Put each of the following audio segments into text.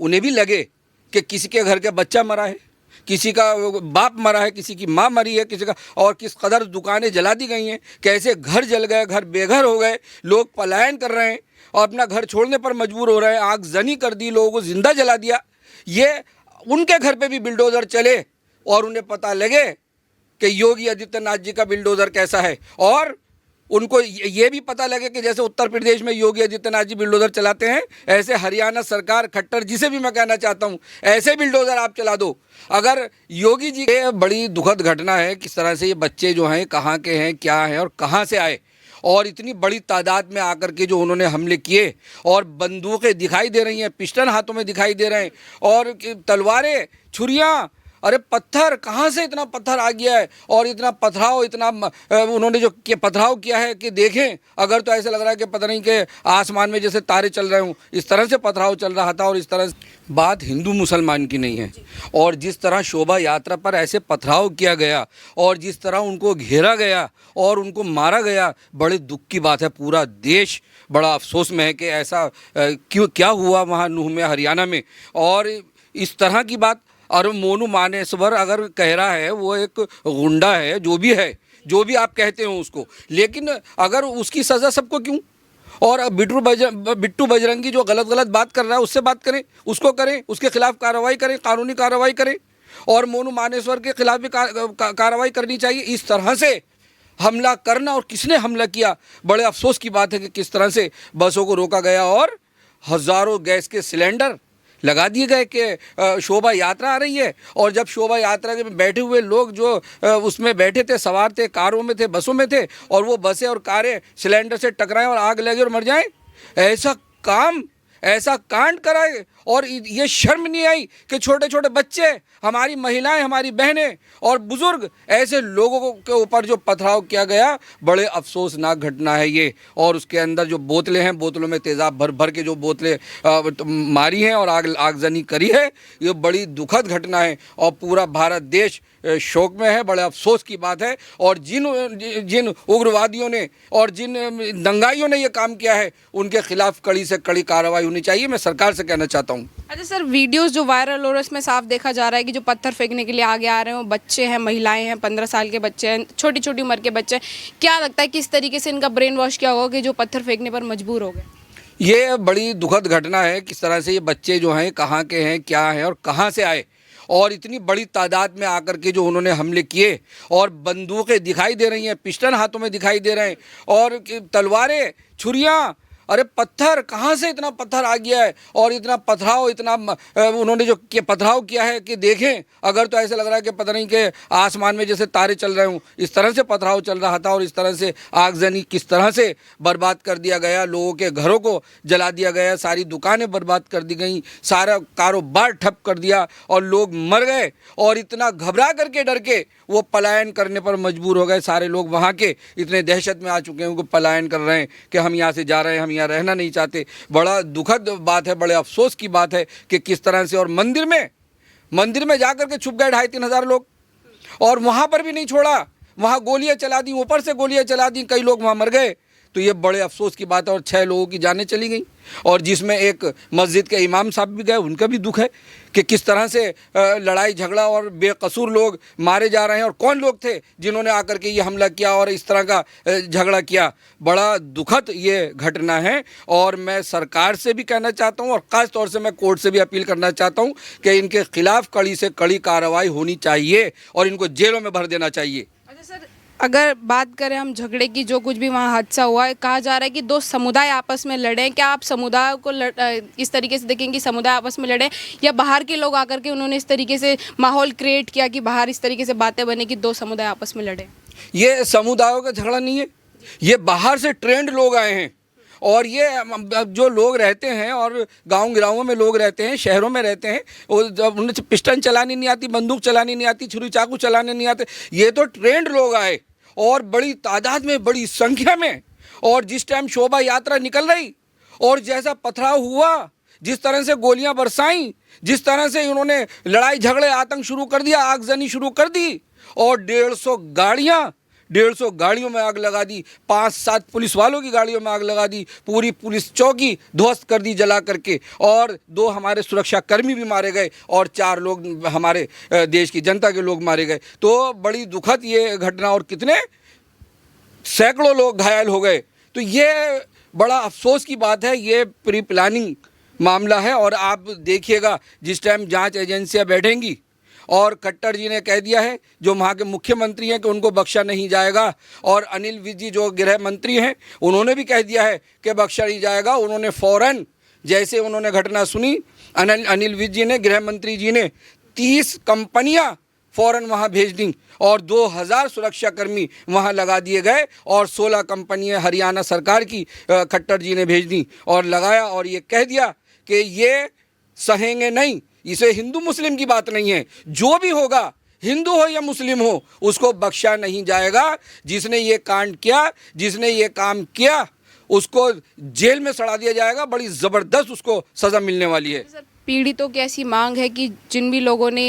उन्हें भी लगे कि किसी के घर का बच्चा मरा है, किसी का बाप मरा है, किसी की माँ मरी है, किसी का, और किस कदर दुकानें जला दी गई हैं, कैसे घर जल गए, घर बेघर हो गए, लोग पलायन कर रहे हैं और अपना घर छोड़ने पर मजबूर हो रहे हैं, आगजनी कर दी, लोगों को जिंदा जला दिया। ये उनके घर पे भी बिल्डोज़र चले और उन्हें पता लगे कि योगी आदित्यनाथ जी का बिल्डोज़र कैसा है, और उनको ये भी पता लगे कि जैसे उत्तर प्रदेश में योगी आदित्यनाथ जी बिल्डोज़र चलाते हैं, ऐसे हरियाणा सरकार खट्टर जिसे भी मैं कहना चाहता हूँ, ऐसे बिल्डोज़र आप चला दो। अगर योगी जी, ये बड़ी दुखद घटना है किस तरह से ये बच्चे जो हैं कहाँ के हैं, क्या हैं और कहाँ से आए, और इतनी बड़ी तादाद में आकर के जो उन्होंने हमले किए, और बंदूकें दिखाई दे रही हैं, पिस्टल हाथों में दिखाई दे रहे हैं, और तलवारें, छुरियाँ, अरे पत्थर, कहाँ से इतना पत्थर आ गया है, और इतना पथराव, इतना उन्होंने जो पथराव किया है कि देखें, अगर तो ऐसा लग रहा है कि पता नहीं कि आसमान में जैसे तारे चल रहे हों, इस तरह से पथराव चल रहा था। और इस तरह बात हिंदू मुसलमान की नहीं है, और जिस तरह शोभा यात्रा पर ऐसे पथराव किया गया और जिस तरह उनको घेरा गया और उनको मारा गया, बड़े दुख की बात है। पूरा देश बड़ा अफसोस में है कि ऐसा क्यों, क्या हुआ वहाँ नूह में, हरियाणा में। और इस तरह की बात, और मोनू मानेसवर अगर कह रहा है वो एक गुंडा है, जो भी है, जो भी आप कहते हो उसको, लेकिन अगर उसकी सज़ा सबको क्यों? और बिट्टू बजरंगी जो गलत बात कर रहा है उससे बात करें, उसको करें, उसके खिलाफ कार्रवाई करें, कानूनी कार्रवाई करें, और मोनू मानेसवर के खिलाफ भी कार्रवाई करनी चाहिए। इस तरह से हमला करना, और किसने हमला किया, बड़े अफसोस की बात है कि किस तरह से बसों को रोका गया और हज़ारों गैस के सिलेंडर लगा दिए गए कि शोभा यात्रा आ रही है। और जब शोभा यात्रा में बैठे हुए लोग जो उसमें बैठे थे, सवार थे, कारों में थे, बसों में थे, और वो बसें और कारें सिलेंडर से टकराएं और आग लगे और मर जाएं, ऐसा काम, ऐसा कांड कराए, और ये शर्म नहीं आई कि छोटे छोटे बच्चे, हमारी महिलाएं, हमारी बहनें और बुज़ुर्ग, ऐसे लोगों के ऊपर जो पथराव किया गया, बड़े अफसोसनाक घटना है ये। और उसके अंदर जो बोतलें हैं, बोतलों में तेज़ाब भर भर के जो बोतलें मारी हैं और आगजनी करी है, ये बड़ी दुखद घटना है, और पूरा भारत देश शोक में है। बड़े अफसोस की बात है। और जिन उग्रवादियों ने और जिन दंगाइयों ने ये काम किया है, उनके खिलाफ कड़ी से कड़ी कार्रवाई होनी चाहिए, मैं सरकार से कहना चाहता हूँ। अच्छा सर, वीडियोस जो वायरल हो रहे हैं उसमें साफ देखा जा रहा है कि जो पत्थर फेंकने के लिए आगे आ रहे हैं वो बच्चे हैं, महिलाएं हैं, 15 साल के बच्चे हैं, छोटी छोटी उम्र के बच्चे हैं। क्या लगता है किस तरीके से इनका ब्रेन वॉश किया होगा कि जो पत्थर फेंकने पर मजबूर हो गए? ये बड़ी दुखद घटना है किस तरह से ये बच्चे जो हैं कहाँ के हैं, क्या हैं और कहाँ से आए, और इतनी बड़ी तादाद में आकर के जो उन्होंने हमले किए, और बंदूकें दिखाई दे रही हैं, पिस्टल हाथों में दिखाई दे रहे हैं, और तलवारें, छुरियाँ, अरे पत्थर, कहाँ से इतना पत्थर आ गया है, और इतना पथराव, इतना उन्होंने जो पथराव किया है कि देखें, अगर तो ऐसा लग रहा है कि पता नहीं कि आसमान में जैसे तारे चल रहे हों, इस तरह से पथराव चल रहा था। और इस तरह से आगजनी किस तरह से बर्बाद कर दिया गया, लोगों के घरों को जला दिया गया, सारी दुकानें बर्बाद कर दी गई, सारा कारोबार ठप कर दिया, और लोग मर गए, और इतना घबरा करके, डर के वो पलायन करने पर मजबूर हो गए। सारे लोग वहाँ के इतने दहशत में आ चुके हैं, उनको पलायन कर रहे हैं कि हम यहाँ से जा रहे हैं, हम यहाँ रहना नहीं चाहते। बड़ा दुखद बात है, बड़े अफसोस की बात है कि किस तरह से। और मंदिर में जाकर के छुप गए 2500 3,000 लोग, और वहाँ पर भी नहीं छोड़ा, वहाँ गोलियाँ चला दी, ऊपर से गोलियाँ चला दी, कई लोग वहाँ मर गए। तो ये बड़े अफसोस की बात है। और 6 लोगों की जानें चली गई, और जिसमें एक मस्जिद के इमाम साहब भी गए, उनका भी दुख है कि किस तरह से लड़ाई झगड़ा और बेकसूर लोग मारे जा रहे हैं, और कौन लोग थे जिन्होंने आकर के ये हमला किया और इस तरह का झगड़ा किया। बड़ा दुखद ये घटना है, और मैं सरकार से भी कहना चाहता हूँ, और ख़ास तौर से मैं कोर्ट से भी अपील करना चाहता हूँ कि इनके खिलाफ कड़ी से कड़ी कार्रवाई होनी चाहिए और इनको जेलों में भर देना चाहिए। अच्छा सर, अगर बात करें हम झगड़े की, जो कुछ भी वहाँ हादसा हुआ है, कहा जा रहा है कि 2 समुदाय आपस में लड़े। क्या आप समुदाय को इस तरीके से देखें कि समुदाय आपस में लड़े, या बाहर के लोग आकर के उन्होंने इस तरीके से माहौल क्रिएट किया कि बाहर इस तरीके से बातें बने कि 2 समुदाय आपस में लड़े? ये समुदायों का झगड़ा नहीं है, ये बाहर से ट्रेंड लोग आए हैं, और ये जो लोग रहते हैं और गाँव में लोग रहते हैं, शहरों में रहते हैं, उन्हें पिस्टन चलानी नहीं आती, बंदूक चलानी नहीं आती, छुरी चाकू चलाने नहीं आते। ये तो ट्रेंड लोग आए, और बड़ी तादाद में, बड़ी संख्या में। और जिस टाइम शोभा यात्रा निकल रही, और जैसा पथराव हुआ, जिस तरह से गोलियां बरसाईं, जिस तरह से उन्होंने लड़ाई झगड़े, आतंक शुरू कर दिया, आगजनी शुरू कर दी, और 150 गाड़ियां 150 गाड़ियों में आग लगा दी, 5-7 पुलिस वालों की गाड़ियों में आग लगा दी, पूरी पुलिस चौकी ध्वस्त कर दी जला करके, और 2 हमारे सुरक्षा कर्मी भी मारे गए और 4 लोग हमारे देश की जनता के लोग मारे गए। तो बड़ी दुखद ये घटना, और कितने सैकड़ों लोग घायल हो गए। तो ये बड़ा अफसोस की बात है, ये प्री प्लानिंग मामला है। और आप देखिएगा जिस टाइम जांच एजेंसियां बैठेंगी, और खट्टर जी ने कह दिया है जो वहाँ के मुख्यमंत्री हैं कि उनको बख्शा नहीं जाएगा, और अनिल विज जी जो गृह मंत्री हैं उन्होंने भी कह दिया है कि बख्शा नहीं जाएगा। उन्होंने फ़ौरन जैसे उन्होंने घटना सुनी, अनिल विज जी ने, गृह मंत्री जी ने 30 कंपनियाँ फ़ौरन वहाँ भेज दी और 2000 सुरक्षाकर्मी वहाँ लगा दिए गए, और 16 कंपनियाँ हरियाणा सरकार की खट्टर जी ने भेज दी और लगाया, और ये कह दिया कि ये सहेंगे नहीं। इसे हिंदू मुस्लिम की बात नहीं है, जो भी होगा, हिंदू हो या मुस्लिम हो, उसको बख्शा नहीं जाएगा। जिसने ये कांड किया, जिसने ये काम किया, उसको जेल में सड़ा दिया जाएगा। बड़ी ज़बरदस्त उसको सज़ा मिलने वाली है। पीड़ितों की ऐसी मांग है कि जिन भी लोगों ने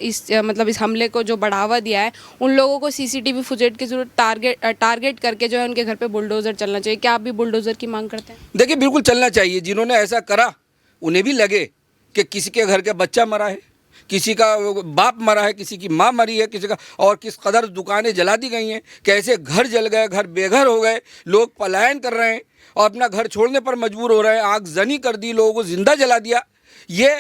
इस हमले को जो बढ़ावा दिया है, उन लोगों को सीसीटीवी फुटेज के जरूर टारगेट करके जो है उनके घर पे बुलडोज़र चलना चाहिए। क्या आप भी बुलडोज़र की मांग करते हैं? देखिए, बिल्कुल चलना चाहिए। जिन्होंने ऐसा करा उन्हें भी लगे कि किसी के घर के बच्चा मरा है, किसी का बाप मरा है, किसी की माँ मरी है, किसी का, और किस कदर दुकानें जला दी गई हैं, कैसे घर जल गए, घर बेघर हो गए, लोग पलायन कर रहे हैं और अपना घर छोड़ने पर मजबूर हो रहे हैं, आगजनी कर दी, लोगों को जिंदा जला दिया। ये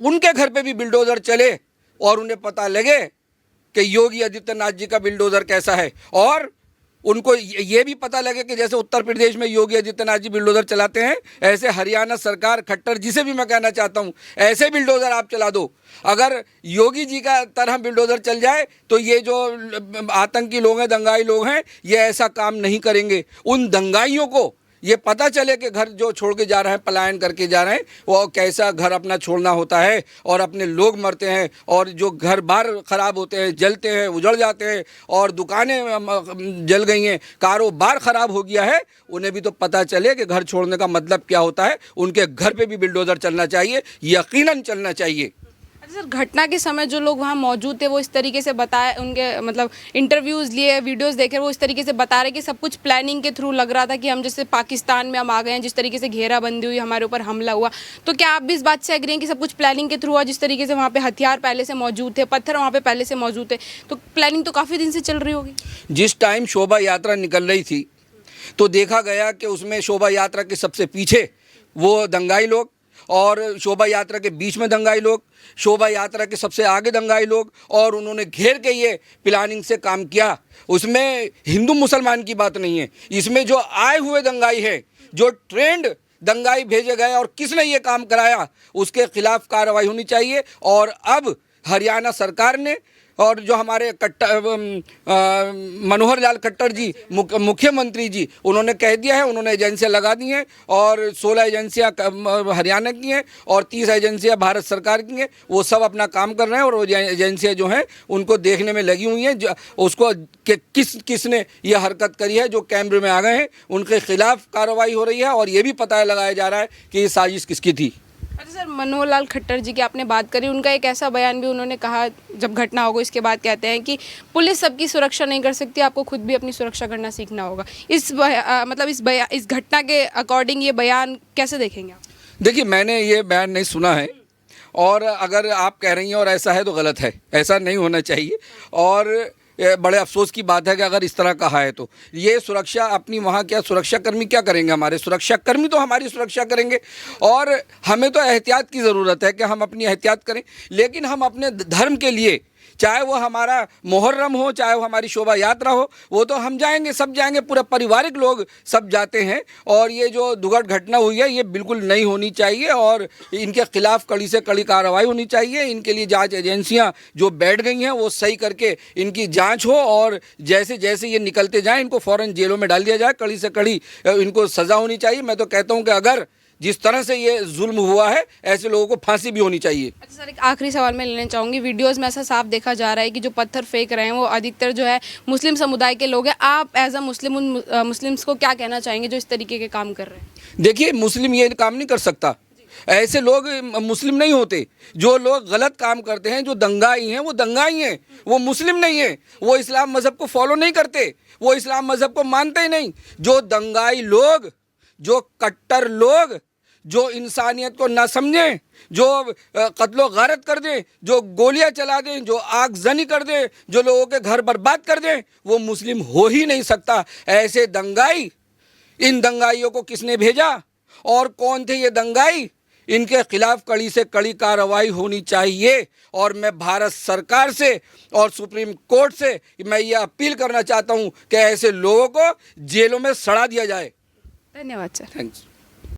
उनके घर पे भी बिल्डोज़र चले और उन्हें पता लगे कि योगी आदित्यनाथ जी का बिल्डोज़र कैसा है, और उनको ये भी पता लगे कि जैसे उत्तर प्रदेश में योगी आदित्यनाथ जी बिल्डोज़र चलाते हैं, ऐसे हरियाणा सरकार खट्टर जी से भी मैं कहना चाहता हूँ, ऐसे बिल्डोज़र आप चला दो। अगर योगी जी का तरह बिल्डोज़र चल जाए तो ये जो आतंकी लोग हैं, दंगाई लोग हैं, ये ऐसा काम नहीं करेंगे। उन दंगाइयों को ये पता चले कि घर जो छोड़ के जा रहे हैं, पलायन करके जा रहे हैं, वो कैसा घर अपना छोड़ना होता है, और अपने लोग मरते हैं, और जो घर बार ख़राब होते हैं, जलते हैं, उजड़ जाते हैं, और दुकानें जल गई हैं, कारोबार ख़राब हो गया है, उन्हें भी तो पता चले कि घर छोड़ने का मतलब क्या होता है। उनके घर पे भी बिल्डोज़र चलना चाहिए, यकीनन चलना चाहिए। सर, घटना के समय जो लोग वहाँ मौजूद थे वो इस तरीके से बताए, उनके इंटरव्यूज़ लिए, वीडियोस देखे, वो इस तरीके से बता रहे कि सब कुछ प्लानिंग के थ्रू लग रहा था, कि हम जैसे पाकिस्तान में हम आ गए हैं, जिस तरीके से घेराबंदी हुई, हमारे ऊपर हमला हुआ। तो क्या आप भी इस बात से एग्री हैं कि सब कुछ प्लानिंग के थ्रू हुआ? जिस तरीके से वहाँ पे हथियार पहले से मौजूद थे, पत्थर वहाँ पे पहले से मौजूद थे, तो प्लानिंग तो काफ़ी दिन से चल रही होगी। जिस टाइम शोभा यात्रा निकल रही थी तो देखा गया कि उसमें शोभा यात्रा के सबसे पीछे वो दंगाई लोग, और शोभा यात्रा के बीच में दंगाई लोग, शोभा यात्रा के सबसे आगे दंगाई लोग, और उन्होंने घेर के ये प्लानिंग से काम किया। उसमें हिंदू मुसलमान की बात नहीं है, इसमें जो आए हुए दंगाई है, जो ट्रेंड दंगाई भेजे गए और किसने ये काम कराया, उसके खिलाफ कार्रवाई होनी चाहिए। और अब हरियाणा सरकार ने, और जो हमारे मनोहर लाल खट्टर जी मुख्यमंत्री जी, उन्होंने कह दिया है, उन्होंने एजेंसियां लगा दी हैं, और 16 एजेंसियां हरियाणा की हैं और 30 एजेंसियां भारत सरकार की हैं। वो सब अपना काम कर रहे हैं, और वो एजेंसियां जो हैं उनको देखने में लगी हुई हैं, उसको कि किसने ये हरकत करी है, जो कैमरे में आ गए हैं उनके खिलाफ कार्रवाई हो रही है, और ये भी पता लगाया जा रहा है कि ये साजिश किसकी थी। अच्छा सर, मनोहर लाल खट्टर जी की आपने बात करी, उनका एक ऐसा बयान भी उन्होंने कहा जब घटना होगी इसके बाद, कहते हैं कि पुलिस सबकी सुरक्षा नहीं कर सकती, आपको खुद भी अपनी सुरक्षा करना सीखना होगा। इस घटना के अकॉर्डिंग ये बयान कैसे देखेंगे आप? देखिए, मैंने ये बयान नहीं सुना है, और अगर आप कह रही हैं और ऐसा है तो गलत है, ऐसा नहीं होना चाहिए। और बड़े अफसोस की बात है कि अगर इस तरह कहा है तो ये सुरक्षा अपनी वहाँ क्या सुरक्षाकर्मी क्या करेंगे? हमारे सुरक्षाकर्मी तो हमारी सुरक्षा करेंगे, और हमें तो एहतियात की ज़रूरत है कि हम अपनी एहतियात करें। लेकिन हम अपने धर्म के लिए, चाहे वो हमारा मुहर्रम हो, चाहे वो हमारी शोभा यात्रा हो, वो तो हम जाएंगे, सब जाएंगे, पूरे पारिवारिक लोग सब जाते हैं। और ये जो दुखद घटना हुई है ये बिल्कुल नहीं होनी चाहिए, और इनके खिलाफ कड़ी से कड़ी कार्रवाई होनी चाहिए। इनके लिए जांच एजेंसियां जो बैठ गई हैं वो सही करके इनकी जांच हो, और जैसे जैसे ये निकलते जाएं इनको फ़ौरन जेलों में डाल दिया जाए, कड़ी से कड़ी इनको सज़ा होनी चाहिए। मैं तो कहता हूँ कि अगर जिस तरह से ये जुल्म हुआ है, ऐसे लोगों को फांसी भी होनी चाहिए। अच्छा सर, एक आखिरी सवाल मैं लेना चाहूँगी। वीडियोस में ऐसा साफ देखा जा रहा है कि जो पत्थर फेंक रहे हैं वो अधिकतर जो है मुस्लिम समुदाय के लोग हैं। आप एज अ मुस्लिम मुस्लिम्स को क्या कहना चाहेंगे जो इस तरीके के काम कर रहे हैं? देखिए, मुस्लिम ये काम नहीं कर सकता, ऐसे लोग मुस्लिम नहीं होते। जो लोग गलत काम करते हैं, जो दंगाई हैं, वो दंगाई हैं, वो मुस्लिम नहीं है। वो इस्लाम मज़हब को फॉलो नहीं करते, वो इस्लाम मज़हब को मानते ही नहीं। जो दंगाई लोग, जो कट्टर लोग, जो इंसानियत को ना समझें, जो कत्लो गारत कर दें, जो गोलियां चला दें, जो आगजनी कर दें, जो लोगों के घर बर्बाद कर दें, वो मुस्लिम हो ही नहीं सकता। ऐसे दंगाई, इन दंगाइयों को किसने भेजा और कौन थे ये दंगाई? इनके खिलाफ कड़ी से कड़ी कार्रवाई होनी चाहिए। और मैं भारत सरकार से और सुप्रीम कोर्ट से मैं ये अपील करना चाहता हूँ कि ऐसे लोगों को जेलों में सड़ा दिया जाए। धन्यवाद सर। थैंक्स।